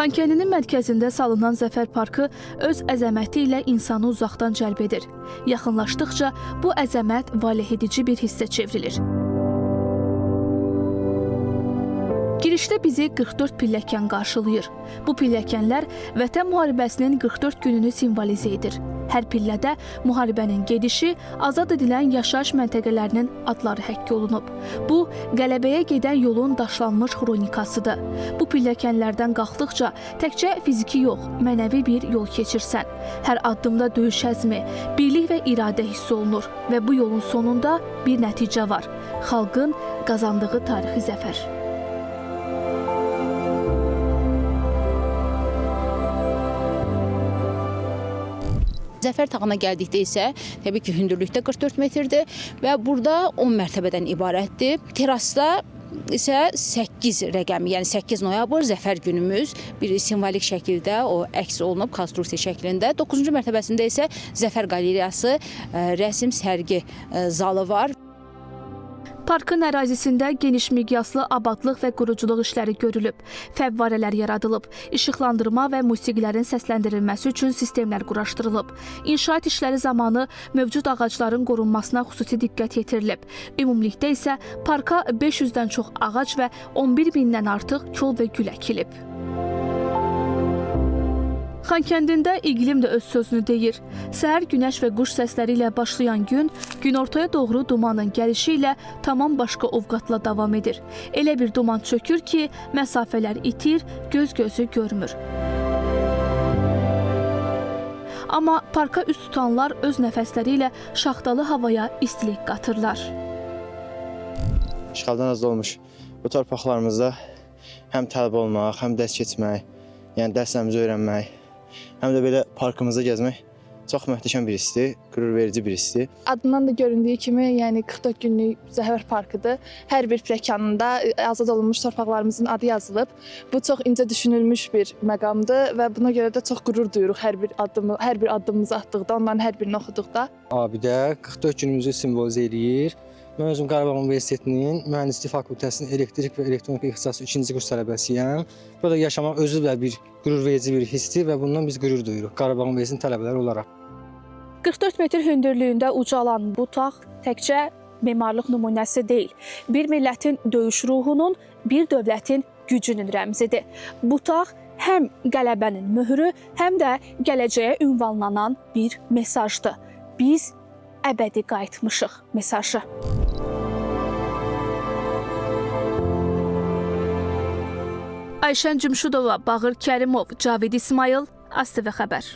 Xankəndinin mərkəzində salınan Zəfər Parkı öz əzəməti ilə insanı uzaqdan cəlb edir. Yaxınlaşdıqca bu əzəmət valehedici bir hissə çevrilir. Girişdə bizi 44 pilləkən qarşılayır. Bu pilləkənlər Vətən müharibəsinin 44 gününü simvolizə edir. Hər pillədə müharibənin gedişi, azad edilən yaşayış məntəqələrinin adları həkk olunub. Bu, qələbəyə gedən yolun daşlanmış xronikasıdır. Bu pilləkənlərdən qalxdıqca təkcə fiziki yox, mənəvi bir yol keçirsən. Hər addımda döyüş əzmi, birlik və iradə hiss olunur və bu yolun sonunda bir nəticə var: xalqın qazandığı tarixi zəfər. Zəfər tağına gəldikdə isə təbii ki, hündürlükdə 44 metrdir və burada 10 mərtəbədən ibarətdir. Terasda isə 8 rəqəmi, yəni 8 noyabr Zəfər günümüz bir simvolik şəkildə o əks olunub konstruksiya şəklində. 9-cu mərtəbəsində isə Zəfər qalereyası, rəsm sərgi zalı var. Parkın ərazisində geniş miqyaslı abadlıq və quruculuq işləri görülüb, fəvvarələr yaradılıb, işıqlandırma və musiqilərin səsləndirilməsi üçün sistemlər quraşdırılıb. İnşaat işləri zamanı mövcud ağacların qorunmasına xüsusi diqqət yetirilib. Ümumilikdə isə parka 500-dən çox ağac və 11 bindən artıq kol və gül əkilib. Xankəndində iqlim də öz sözünü deyir. Səhər günəş və quş səsləri ilə başlayan gün, günortaya doğru dumanın gəlişi ilə tamam başqa ovqatla davam edir. Elə bir duman çökür ki, məsafələr itir, göz gözü görmür. Amma parka üst tutanlar öz nəfəsləri ilə şaxtalı havaya istilik qatırlar. İşğaldan azad olmuş bu torpaqlarımızda həm tələbə olmaq, həm dərs keçmək, yəni dərslərimizi öyrənmək, həm də belə parkımızda gəzmək çox möhtəşəm bir hissdir, qürurverici bir hissdir. Adından da göründüyü kimi, yəni 44 günlük Zəfər Parkıdır. Hər bir pilləkənində azad olunmuş torpaqlarımızın adı yazılıb. Bu çox incə düşünülmüş bir məqamdır və buna görə də çox qürur duyuruq hər bir addımımızı atdıqda, onların hər birini oxuduqda. Abidə 44 günümüzü simvolizə eləyir. Mən özüm Qarabağ Universitetinin Mühəndislik Fakültəsinin elektrik və elektronika ixtisası 2-ci kurs tələbəsiyəm. Burada yaşamaq özü də bir qürurverici bir hissdir və bundan biz qürur duyuruq Qarabağ Universitetinin tələbələri olaraq. 44 metr hündürlüyündə ucalan bu tağ təkcə memarlıq nümunəsi deyil, bir millətin döyüş ruhunun, bir dövlətin gücünün rəmzidir. Bu tağ həm qələbənin möhrü, həm də gələcəyə ünvanlanan bir mesajdır. Biz əbədi qayıtmışıq mesajı. Ayşən Cümşudova, Bağır Kərimov, Cavid İsmayıl, ASTV Xəbər.